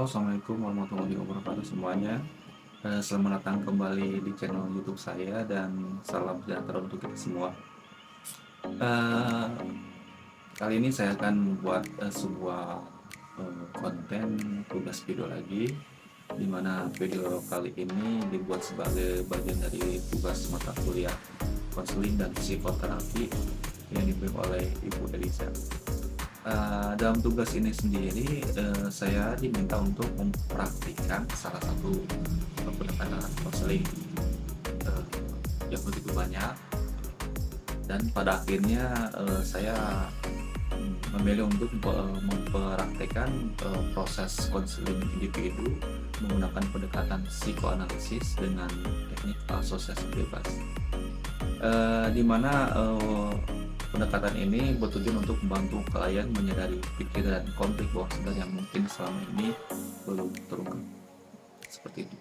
Halo, assalamualaikum warahmatullahi wabarakatuh semuanya. Selamat datang kembali di channel YouTube saya dan salam sejahtera untuk kita semua. Eh, Kali ini saya akan membuat sebuah konten tugas video lagi, di mana video kali ini dibuat sebagai bagian dari tugas mata kuliah konseling dan psikoterapi yang dibimbing oleh Ibu Elisa. Dalam tugas ini sendiri, saya diminta untuk mempraktikkan salah satu pendekatan konseling eh, yang begitu banyak, dan pada akhirnya saya memilih untuk mempraktekkan proses konseling individu menggunakan pendekatan psikoanalisis dengan teknik asosiasi bebas, di mana pendekatan ini bertujuan untuk membantu klien menyadari pikiran konflik bawah sadar yang mungkin selama ini belum terungkap. Seperti itu.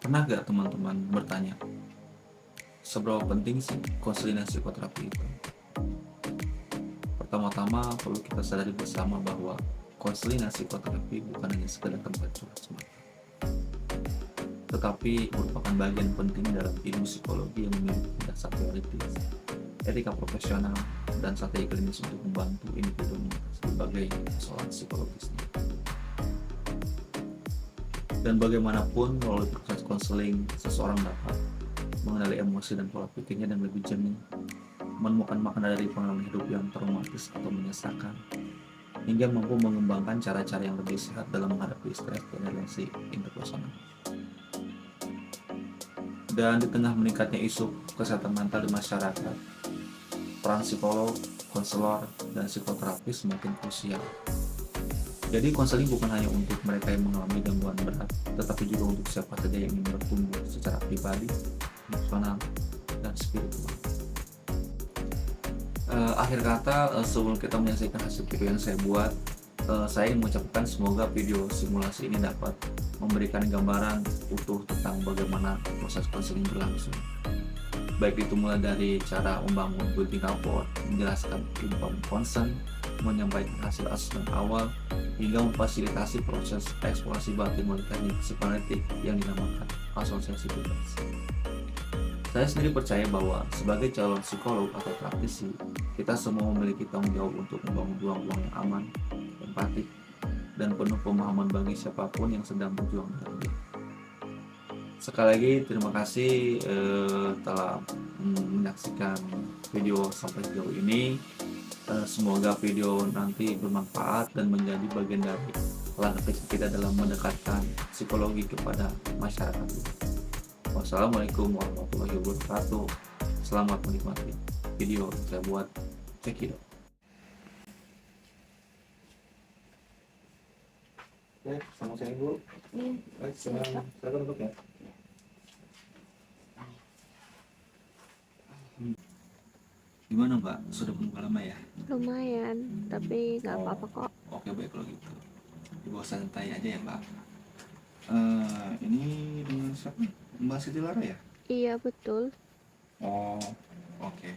Pernah gak teman-teman bertanya, seberapa penting sih konseling dan psikoterapi itu? Pertama-tama perlu kita sadari bersama bahwa konseling dan psikoterapi bukan hanya sekedar tempat curhat semata, tetapi merupakan bagian penting dalam ilmu psikologi yang memiliki dasar teoritis, etika profesional, dan strategi klinis untuk membantu individu mengatasi berbagai persoalan psikologisnya. Dan bagaimanapun, melalui proses konseling, seseorang dapat mengenali emosi dan pola pikirnya dengan lebih jernih, menemukan makna dari pengalaman hidup yang traumatis atau menyesalkan, hingga mampu mengembangkan cara-cara yang lebih sehat dalam menghadapi stres dan relasi interpersonal. Dan di tengah meningkatnya isu kesehatan mental di masyarakat, peran psikolog, konselor, dan psikoterapis semakin krusial. Jadi konseling bukan hanya untuk mereka yang mengalami gangguan berat, tetapi juga untuk siapa saja yang ingin bertumbuh secara pribadi, emosional, dan spiritual. Akhir kata, sebelum kita menyaksikan hasil video yang saya buat, saya ingin mengucapkan semoga video simulasi ini dapat memberikan gambaran utuh tentang bagaimana proses konseling berlangsung. Baik itu mulai dari cara membangun building rapport, menjelaskan informed consent, menyampaikan hasil asesmen awal, hingga memfasilitasi proses eksplorasi batin melalui teknik psikoanalitik yang dinamakan asosiasi bebas. Saya sendiri percaya bahwa sebagai calon psikolog atau praktisi, kita semua memiliki tanggung jawab untuk membangun ruang-ruang yang aman, empatik, dan penuh pemahaman bagi siapapun yang sedang berjuang dengan dia. Sekali lagi terima kasih telah menyaksikan video sampai sejauh ini. Semoga video nanti bermanfaat dan menjadi bagian dari langkah kecil kita dalam mendekatkan psikologi kepada masyarakat. Wassalamualaikum warahmatullahi wabarakatuh. Selamat menikmati video yang saya buat. Cekidot. Oke, sama saya dulu. Baik, silakan duduk ya. Gimana Mbak? Sudah menunggu lama ya? Lumayan, tapi nggak apa-apa kok. Oke, baik kalau gitu. Dibawa santai aja ya Mbak. Ini dengan siapa? Mbak Siti Lara ya? Iya betul. Oh, oke.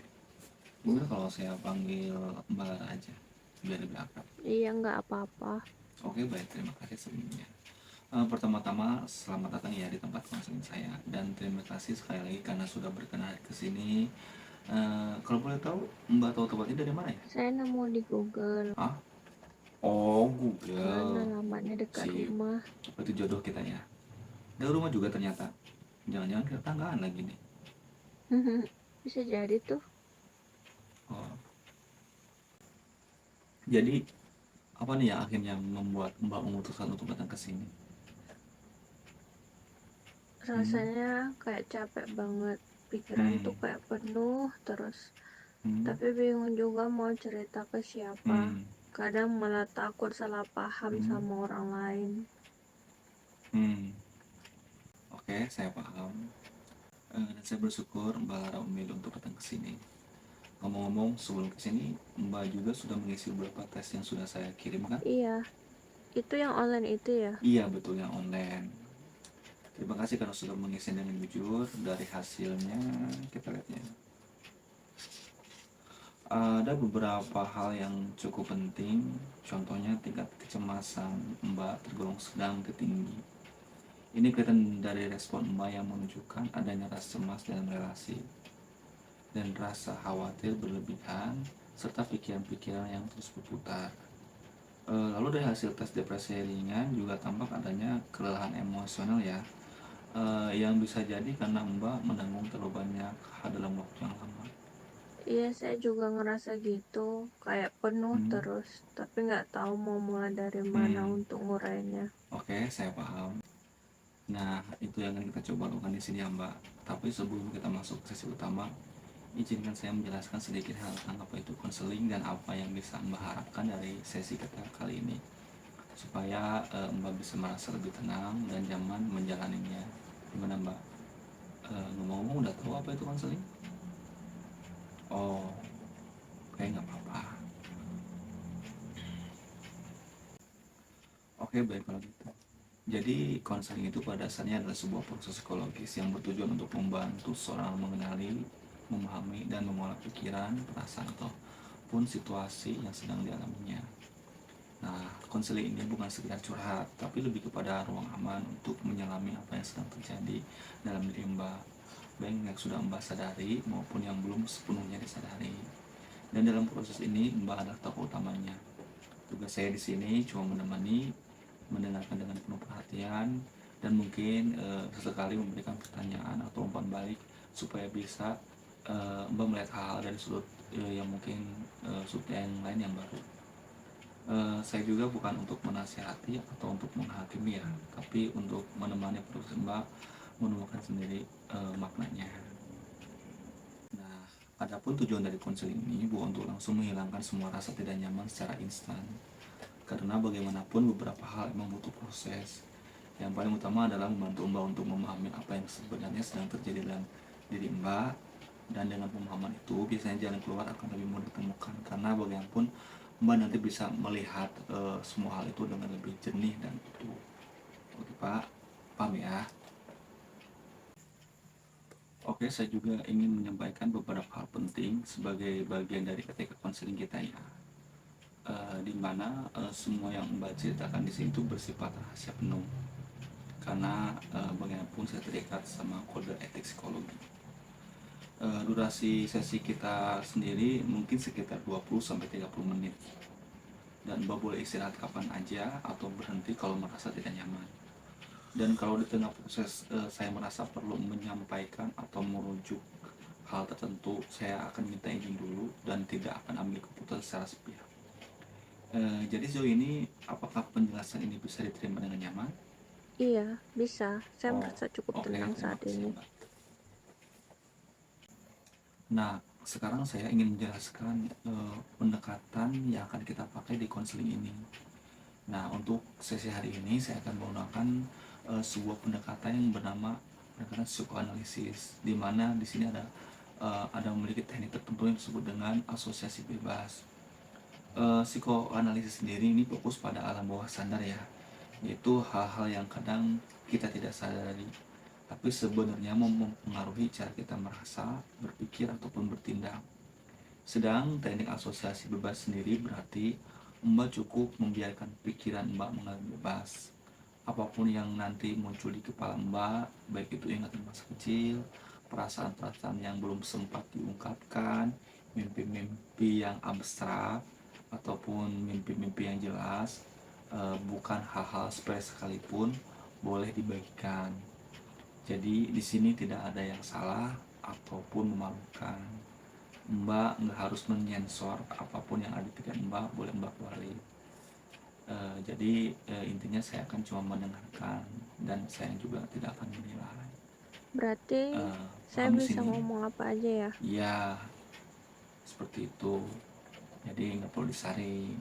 Gimana kalau saya panggil Mbak Lara aja? Biar lebih akrab. Iya nggak apa-apa. Oke, baik. Terima kasih sebelumnya. Pertama-tama selamat datang ya di tempat konseling saya, dan terima kasih sekali lagi karena sudah berkenan ke sini. Kalau boleh tahu Mbak tahu tempatnya dari mana ya? Saya nemu di Google. Ah, oh Mana Google. alamatnya dekat Sip. rumah. Itu jodoh kita ya. Dari rumah juga ternyata. Jangan-jangan kita tanggaan lagi nih. Bisa jadi tuh. Oh. Jadi apa nih yang akhirnya membuat Mbak memutuskan untuk datang ke sini? Rasanya kayak capek banget. Pikiran tuh kayak penuh terus. Tapi bingung juga mau cerita ke siapa. Kadang malah takut salah paham sama orang lain. Oke, saya paham. Dan saya bersyukur Mbak Lara memilih untuk datang ke sini. Ngomong-ngomong, sebelum ke sini Mbak juga sudah mengisi beberapa tes yang sudah saya kirimkan? Iya, itu yang online itu ya? Iya, betul, yang online. Terima kasih karena sudah mengisi dengan jujur. Dari hasilnya kita lihatnya. Ada beberapa hal yang cukup penting, contohnya tingkat kecemasan Mbak tergolong sedang ke tinggi. Ini kelihatan dari respon Mbak yang menunjukkan adanya rasa cemas dalam relasi dan rasa khawatir berlebihan serta pikiran-pikiran yang terus berputar. Lalu dari hasil tes depresi ringan juga tampak adanya kelelahan emosional ya, yang bisa jadi karena Mbak menanggung terlalu banyak hal dalam waktu yang lama. Iya, saya juga ngerasa gitu, kayak penuh Hmm, terus, tapi nggak tahu mau mulai dari mana hmm, untuk ngurainya. oke, saya paham. Nah, itu yang akan kita coba lakukan di sini ya Mbak. Tapi sebelum kita masuk ke sesi utama, izinkan saya menjelaskan sedikit hal tentang apa itu konseling dan apa yang bisa Mbak harapkan dari sesi kita kali ini. Supaya Mbak bisa merasa lebih tenang dan nyaman menjalaninya. Gimana Mbak? Ngomong-ngomong udah tahu apa itu konseling? Oh, kayak nggak apa-apa. Oke, baik kalau gitu. Jadi, konseling itu pada dasarnya adalah sebuah proses psikologis yang bertujuan untuk membantu seorang mengenali, memahami, dan mengolah pikiran, perasaan, ataupun situasi yang sedang dialaminya. Nah, konseling ini bukan sekedar curhat, tapi lebih kepada ruang aman untuk menyelami apa yang sedang terjadi dalam diri Mbak, baik yang sudah Mbak sadari maupun yang belum sepenuhnya disadari. Dan dalam proses ini Mbak adalah tokoh utamanya. Tugas saya di sini cuma menemani, mendengarkan dengan penuh perhatian, dan mungkin sesekali memberikan pertanyaan atau umpan balik supaya bisa Mbak melihat hal-hal dari sudut yang mungkin sudut yang lain yang baru. Saya juga bukan untuk menasihati atau untuk menghakimi ya, tapi untuk menemani proses Mbak menemukan sendiri maknanya. Nah, adapun tujuan dari konseling ini bukan untuk langsung menghilangkan semua rasa tidak nyaman secara instan. Karena bagaimanapun beberapa hal memang butuh proses. Yang paling utama adalah membantu Mbak untuk memahami apa yang sebenarnya sedang terjadi dalam diri Mbak, dan dengan pemahaman itu biasanya jalan keluar akan lebih mudah ditemukan karena bagaimanapun Mbak nanti bisa melihat semua hal itu dengan lebih jernih dan utuh. Oke Pak, paham ya? Oke, saya juga ingin menyampaikan beberapa hal penting sebagai bagian dari ketika konseling kita ya. Di mana semua yang Mbak ceritakan di sini itu bersifat rahasia penuh. Karena bagaimanapun saya terikat sama kode etik psikologi. Durasi sesi kita sendiri mungkin sekitar 20-30 menit. Dan Mbak boleh istirahat kapan aja atau berhenti kalau merasa tidak nyaman. Dan kalau di tengah proses saya merasa perlu menyampaikan atau merujuk hal tertentu, saya akan minta izin dulu dan tidak akan ambil keputusan secara sepihak. Jadi sejauh ini apakah penjelasan ini bisa diterima dengan nyaman? Iya, bisa. Saya Oh, merasa cukup oke, tenang terima saat kasih ini. Mbak. Nah, sekarang saya ingin menjelaskan pendekatan yang akan kita pakai di konseling ini. Nah, untuk sesi hari ini saya akan menggunakan sebuah pendekatan yang bernama pendekatan psikoanalisis, di mana di sini ada memiliki teknik tertentu yang disebut dengan asosiasi bebas. Psikoanalisis sendiri ini fokus pada alam bawah sadar ya, yaitu hal-hal yang kadang kita tidak sadari, tapi sebenarnya mempengaruhi cara kita merasa, berpikir, ataupun bertindak. Sedang teknik asosiasi bebas sendiri berarti Mbak cukup membiarkan pikiran Mbak mengalir bebas. Apapun yang nanti muncul di kepala Mbak, baik itu ingatan masa kecil, perasaan-perasaan yang belum sempat diungkapkan, mimpi-mimpi yang abstrak, ataupun mimpi-mimpi yang jelas, bukan hal-hal sepele sekalipun, boleh dibagikan. Jadi di sini tidak ada yang salah ataupun memalukan. Mbak nggak harus menyensor apapun yang ada di pikiran Mbak, boleh Mbak keluarin. Jadi intinya saya akan cuma mendengarkan dan saya juga tidak akan menilai. Berarti saya Paham di bisa sini? ngomong apa aja ya? Ya, seperti itu. Jadi nggak perlu disaring.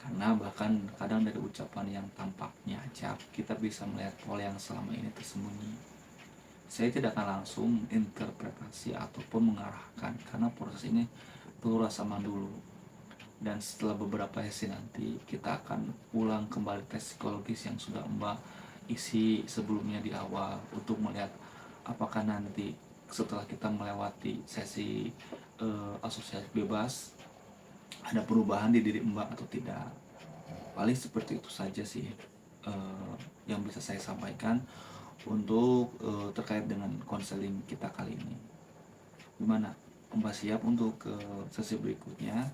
Karena bahkan kadang dari ucapan yang tampaknya acak, kita bisa melihat pola yang selama ini tersembunyi. Saya tidak akan langsung interpretasi ataupun mengarahkan, karena proses ini perlu rasa aman dulu. Dan setelah beberapa sesi nanti, kita akan ulang kembali tes psikologis yang sudah Mbak isi sebelumnya di awal, untuk melihat apakah nanti setelah kita melewati sesi asosiasi bebas, ada perubahan di diri Mbak atau tidak. Paling seperti itu saja sih yang bisa saya sampaikan untuk terkait dengan konseling kita kali ini. Gimana? Mbak siap untuk ke sesi berikutnya,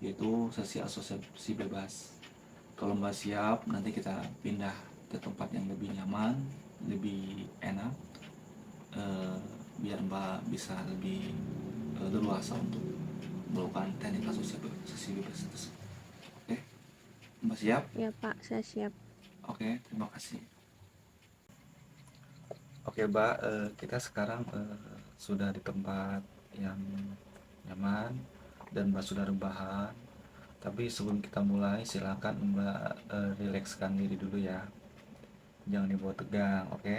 yaitu sesi asosiasi bebas. Kalau Mbak siap, nanti kita pindah ke tempat yang lebih nyaman, lebih enak, eh, biar Mbak bisa lebih leluasa untuk melakukan teknik asosiasi bebas tersebut. Oke, Mbak siap? Ya Pak, saya siap. Oke, terima kasih. Oke, Mbak, kita sekarang sudah di tempat yang nyaman dan Mbak sudah rebahan. Tapi sebelum kita mulai, silakan Mbak rilekskan diri dulu ya. Jangan dibawa tegang, oke?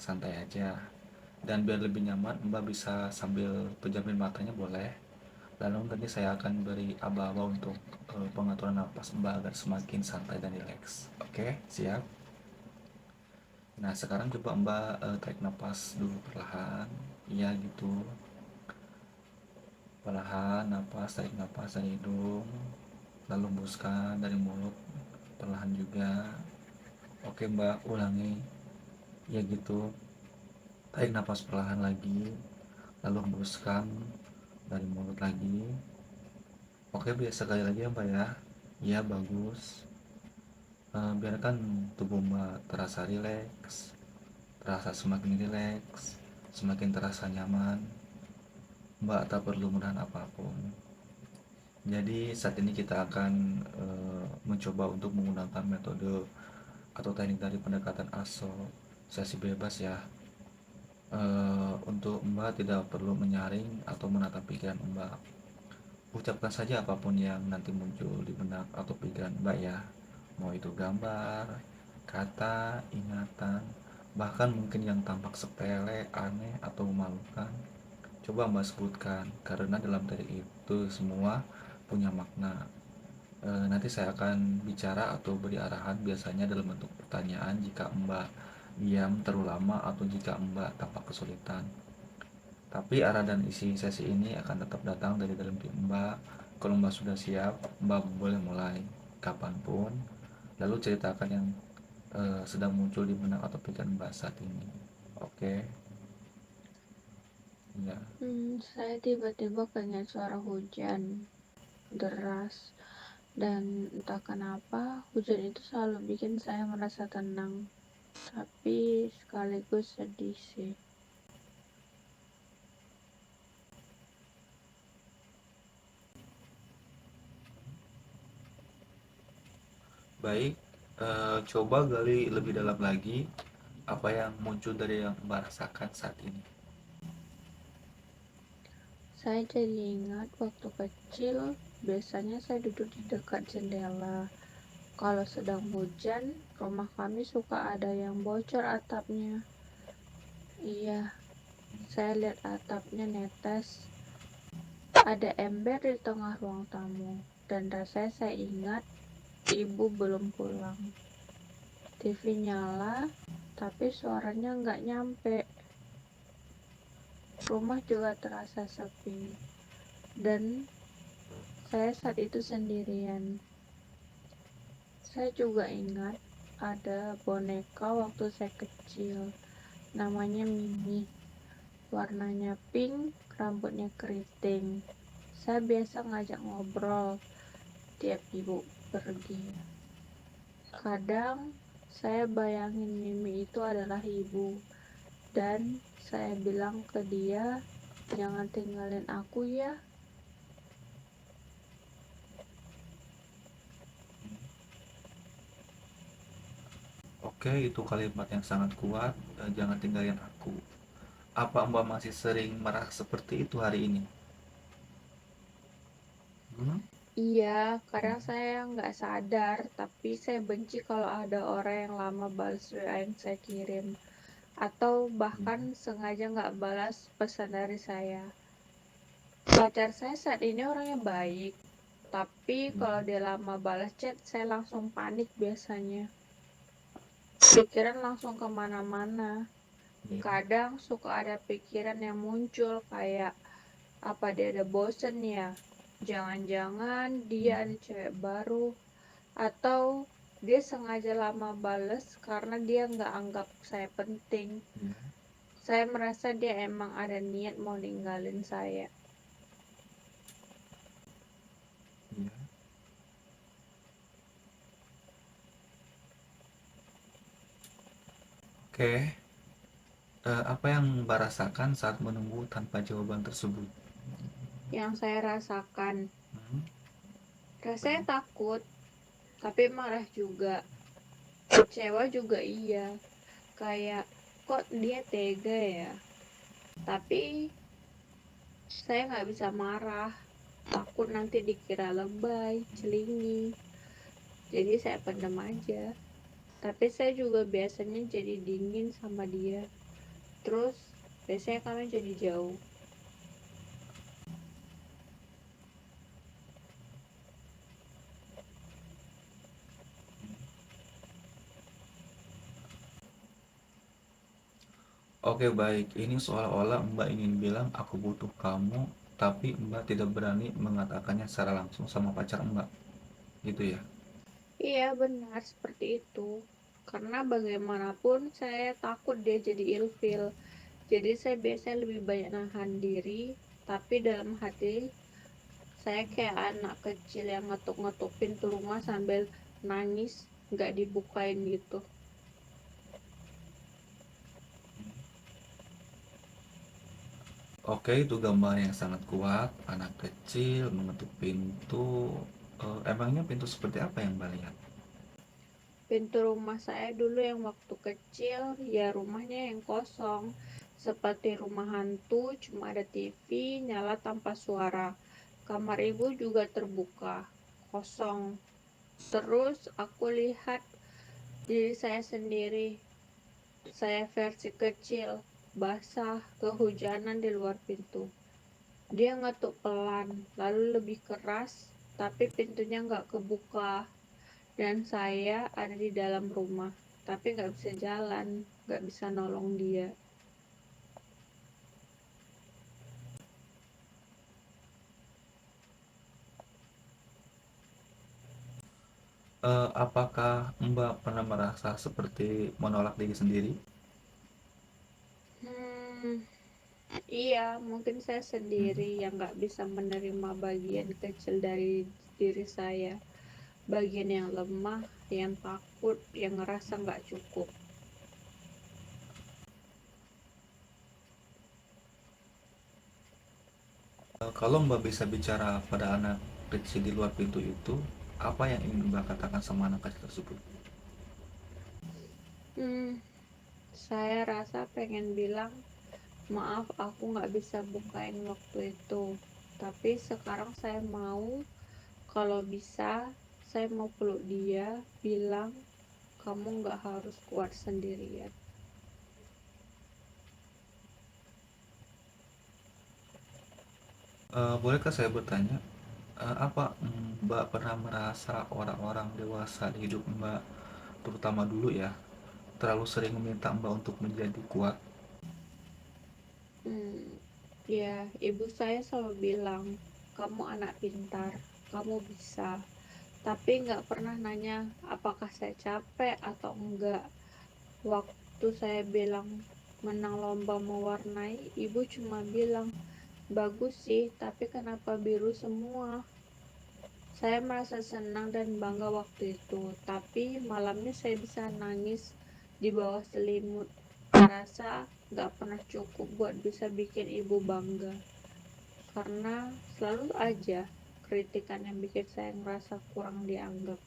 Santai aja. Dan biar lebih nyaman, Mbak bisa sambil pejamin matanya boleh. Lalu nanti saya akan beri aba-aba untuk pengaturan napas Mbak agar semakin santai dan rileks. Oke, siap? Nah, sekarang coba Mbak tarik napas dulu perlahan. Iya gitu. Perlahan napas, tarik napas dari hidung, lalu hembuskan dari mulut perlahan juga. Oke Mbak, ulangi. Ya gitu. Tarik napas perlahan lagi, lalu hembuskan dari mulut lagi. Oke, biasa sekali lagi ya Mbak ya. Ya bagus. Biarkan tubuh Mbak terasa rileks, terasa semakin rileks, semakin terasa nyaman. Mbak tak perlu menahan apapun. Jadi saat ini kita akan mencoba untuk menggunakan metode atau teknik dari pendekatan asosiasi bebas ya. Untuk Mbak tidak perlu menyaring atau menatap pikiran Mbak. Ucapkan saja apapun yang nanti muncul di benak atau pikiran Mbak ya. Mau itu gambar, kata, ingatan, bahkan mungkin yang tampak sepele, aneh, atau memalukan. Coba Mbak sebutkan, karena dalam diri itu semua punya makna. Nanti saya akan bicara atau beri arahan biasanya dalam bentuk pertanyaan jika Mbak diam terlalu lama atau jika Mbak tampak kesulitan. Tapi arah dan isi sesi ini akan tetap datang dari dalam diri Mbak. Kalau Mbak sudah siap, Mbak boleh mulai kapanpun. Lalu ceritakan yang sedang muncul di benak atau pikiran Mbak saat ini. Oke, ya. Saya tiba-tiba keinget suara hujan deras, dan entah kenapa hujan itu selalu bikin saya merasa tenang, tapi sekaligus sedih sih. Baik, coba gali lebih dalam lagi apa yang muncul dari yang Mbak rasakan saat ini. Saya jadi ingat waktu kecil, biasanya saya duduk di dekat jendela. Kalau sedang hujan, rumah kami suka ada yang bocor atapnya. Iya, saya lihat atapnya netes. Ada ember di tengah ruang tamu, dan rasanya saya ingat ibu belum pulang. TV nyala, tapi suaranya nggak nyampe. Rumah juga terasa sepi, dan saya saat itu sendirian. Saya juga ingat ada boneka waktu saya kecil, namanya Mimi. Warnanya pink, rambutnya keriting. Saya biasa ngajak ngobrol tiap ibu pergi. Kadang saya bayangin Mimi itu adalah ibu, dan saya bilang ke dia, "Jangan tinggalin aku ya." Oke, itu kalimat yang sangat kuat. Jangan tinggalin aku. Apa Mbak masih sering merasa seperti itu hari ini? Hmm? Iya, kadang saya nggak sadar, tapi saya benci kalau ada orang yang lama balas WA yang saya kirim, atau bahkan sengaja nggak balas pesan dari saya. Pacar saya saat ini orangnya baik, tapi kalau dia lama balas chat, saya langsung panik biasanya. Pikiran langsung kemana-mana. Kadang suka ada pikiran yang muncul kayak, Apa dia ada bosen ya? Jangan-jangan dia ada cewek baru, atau dia sengaja lama bales karena dia nggak anggap saya penting. Saya merasa dia emang ada niat mau ninggalin saya. Iya. Oke. Apa yang Mbak rasakan saat menunggu tanpa jawaban tersebut? Yang saya rasakan, Hmm? rasanya takut, tapi marah juga. Kecewa juga iya. Kayak, kok dia tega ya? Tapi saya nggak bisa marah. Takut nanti dikira lebay, celingi. Jadi saya pendam aja. Tapi saya juga biasanya jadi dingin sama dia. Terus biasanya kami jadi jauh. Oke, baik. Ini seolah-olah Mbak ingin bilang aku butuh kamu, tapi Mbak tidak berani mengatakannya secara langsung sama pacar Mbak. Gitu ya? Iya benar seperti itu. Karena bagaimanapun saya takut dia jadi ilfil. Jadi saya biasanya lebih banyak nahan diri. Tapi dalam hati saya kayak anak kecil yang ngetuk-ngetuk pintu rumah sambil nangis, nggak dibukain gitu. Oke, itu gambar yang sangat kuat. Anak kecil mengetuk pintu. Emangnya pintu seperti apa yang Mbak lihat? Pintu rumah saya dulu yang waktu kecil, ya rumahnya yang kosong. Seperti rumah hantu, cuma ada TV nyala tanpa suara. Kamar ibu juga terbuka, kosong. Terus aku lihat diri saya sendiri, saya versi kecil, basah, kehujanan di luar pintu. Dia ngetuk pelan, lalu lebih keras, tapi pintunya nggak kebuka. Dan saya ada di dalam rumah, tapi nggak bisa jalan, nggak bisa nolong dia. Apakah Mbak pernah merasa seperti menolak diri sendiri? Hmm, iya, mungkin saya sendiri yang nggak bisa menerima bagian kecil dari diri saya. Bagian yang lemah, yang takut, yang ngerasa nggak cukup. Kalau Mbak bisa bicara pada anak kecil di luar pintu itu, apa yang ingin Mbak katakan sama anak kecil tersebut? Hmm, saya rasa pengen bilang, maaf aku nggak bisa bukain waktu itu. Tapi sekarang saya mau, kalau bisa, saya mau peluk dia, bilang, kamu nggak harus kuat sendirian. Bolehkah saya bertanya, apa Mbak pernah merasa orang-orang dewasa di hidup Mbak, terutama dulu ya, terlalu sering meminta Mbak untuk menjadi kuat? Hmm, ya, ibu saya selalu bilang, kamu anak pintar, kamu bisa. Tapi nggak pernah nanya apakah saya capek atau enggak. Waktu saya bilang menang lomba mewarnai, ibu cuma bilang, bagus sih, tapi kenapa biru semua? Saya merasa senang dan bangga waktu itu, tapi malamnya saya bisa nangis di bawah selimut. Merasa gak pernah cukup buat bisa bikin ibu bangga, karena selalu aja kritikan yang bikin saya ngerasa kurang dianggap.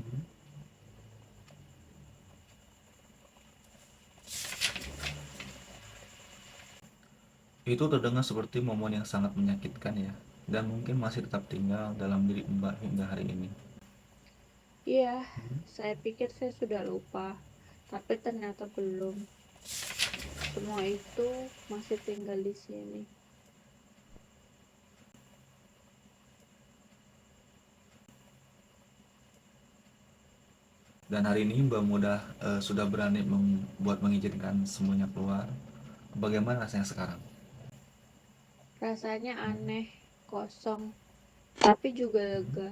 Hmm? Itu terdengar seperti momen yang sangat menyakitkan ya, dan mungkin masih tetap tinggal dalam diri Mbak hingga hari ini. Iya, Hmm? saya pikir saya sudah lupa, tapi ternyata belum. Semua itu masih tinggal di sini. Dan hari ini Mbak Muda sudah berani membuat mengizinkan semuanya keluar. Bagaimana rasanya sekarang? Rasanya aneh, kosong, tapi juga Hmm. lega.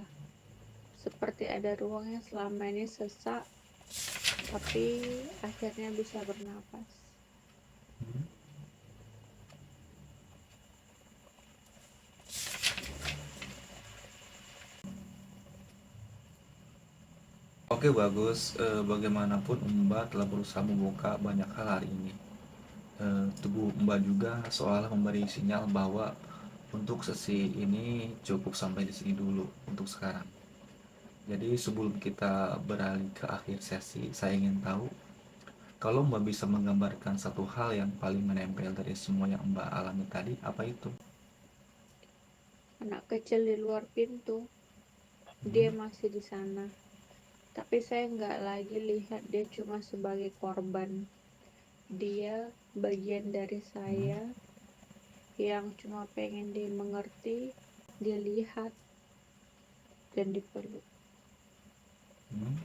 Seperti ada ruang yang selama ini sesak, tapi akhirnya bisa bernapas. Hmm. Oke bagus. Bagaimanapun Mbak telah berusaha membuka banyak hal hari ini. Tubuh Mbak juga seolah memberi sinyal bahwa untuk sesi ini cukup sampai di sini dulu untuk sekarang. Jadi sebelum kita beralih ke akhir sesi, saya ingin tahu kalau Mbak bisa menggambarkan satu hal yang paling menempel dari semua yang Mbak alami tadi, apa itu? Anak kecil di luar pintu, dia Hmm. masih di sana. Tapi saya nggak lagi lihat dia cuma sebagai korban. Dia bagian dari Hmm. saya yang cuma pengen dimengerti, dilihat, dan dipeluk. Hmm.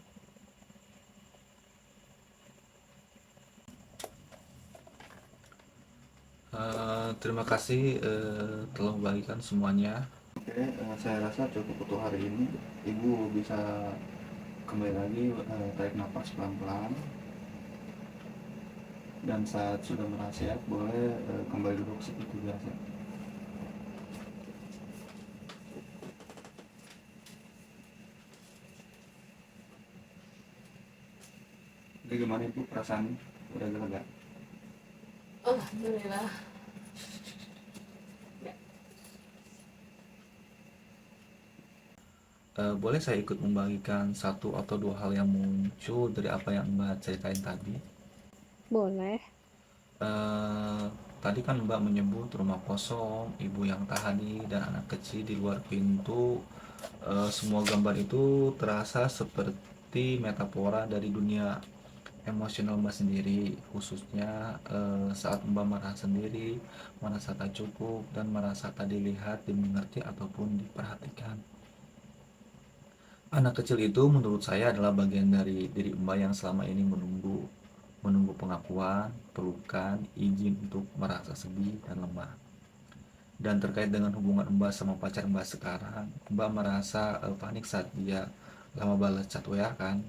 Terima kasih telah membagikan semuanya. Oke, saya rasa cukup untuk hari ini. Ibu bisa kembali lagi tarik nafas pelan-pelan, dan saat sudah merasa siap boleh kembali duduk seperti biasa. Oke, gimana Ibu perasaan? Udah lega? Alhamdulillah. Boleh saya ikut membagikan satu atau dua hal yang muncul dari apa yang Mbak ceritain tadi? Boleh. Eh, Tadi kan Mbak menyebut rumah kosong, ibu yang tak hadir, dan anak kecil di luar pintu. Semua gambar itu terasa seperti metafora dari dunia emosional Mbak sendiri, khususnya saat Mbak merasa sendiri, merasa tak cukup, dan merasa tak dilihat, dimengerti, ataupun diperhatikan. Anak kecil itu menurut saya adalah bagian dari diri Mbak yang selama ini menunggu pengakuan, pelukan, izin untuk merasa sedih dan lemah. Dan terkait dengan hubungan Mbak sama pacar Mbak sekarang, Mbak merasa panik saat dia lama balas chat WA kan?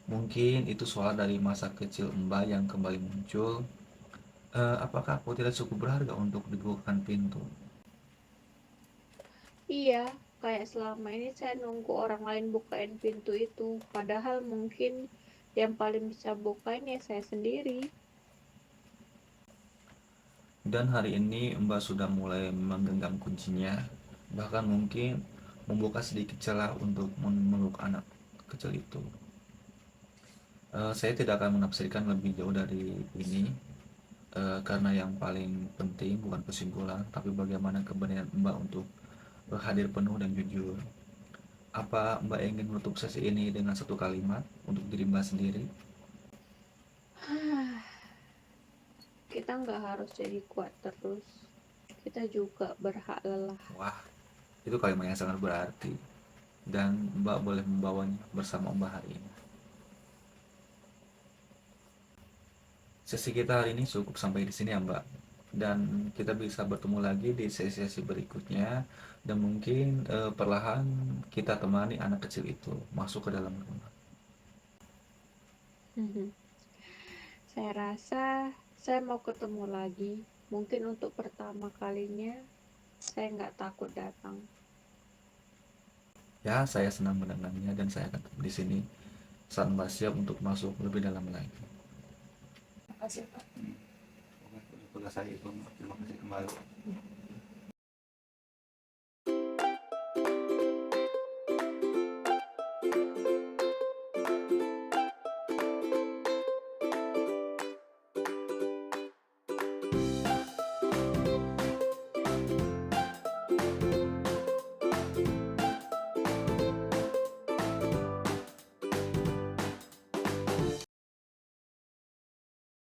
Mungkin itu soal dari masa kecil Mbak yang kembali muncul. Apakah aku tidak cukup berharga untuk dibukakan pintu? Iya, kayak selama ini saya nunggu orang lain bukain pintu itu. Padahal mungkin yang paling bisa bukain ya saya sendiri. Dan hari ini Mbak sudah mulai menggenggam kuncinya, bahkan mungkin membuka sedikit celah untuk memeluk anak kecil itu. Saya tidak akan menafsirkan lebih jauh dari ini, karena yang paling penting bukan kesimpulan, tapi bagaimana keberanian Mbak untuk hadir penuh dan jujur. Apa Mbak ingin menutup sesi ini dengan satu kalimat untuk diri Mbak sendiri? Kita nggak harus jadi kuat terus. Kita juga berhak lelah. Wah, itu kalimat yang sangat berarti, dan Mbak boleh membawanya bersama Mbak hari ini. Sesi kita hari ini cukup sampai di sini ya Mbak. Dan kita bisa bertemu lagi di sesi-sesi berikutnya, dan mungkin perlahan kita temani anak kecil itu masuk ke dalam rumah. Saya rasa saya mau ketemu lagi. Mungkin untuk pertama kalinya saya nggak takut datang. Ya, saya senang mendengarnya, dan saya akan tetap di sini saat Mbak siap untuk masuk lebih dalam lagi. Terima kasih Pak. Oke, tugas saya itu. Terima kasih kembali.